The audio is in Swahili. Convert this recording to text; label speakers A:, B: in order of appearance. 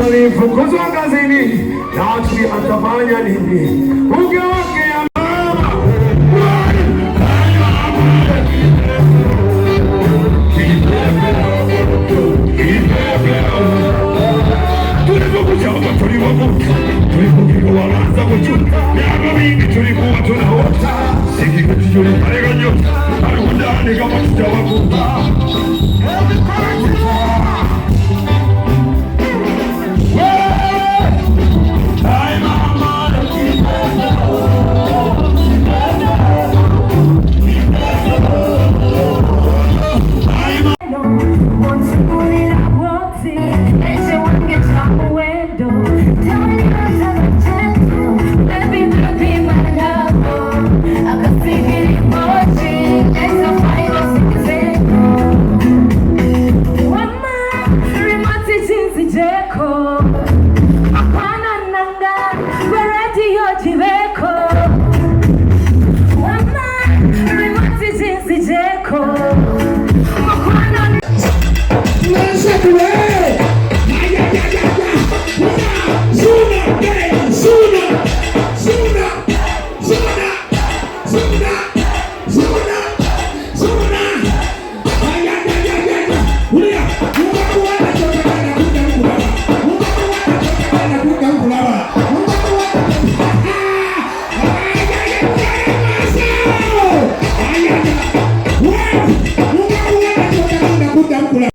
A: Alifukuzwa kazini na hatujui atafanya nini. Uke wake ya mama tulipokuja hapa tuliwakuta, tulipopigwa walaanza kuchuka, miaka mingi tulikuwa tunaota, siku tujuliparega nyota, halikundani kama tutawakuta.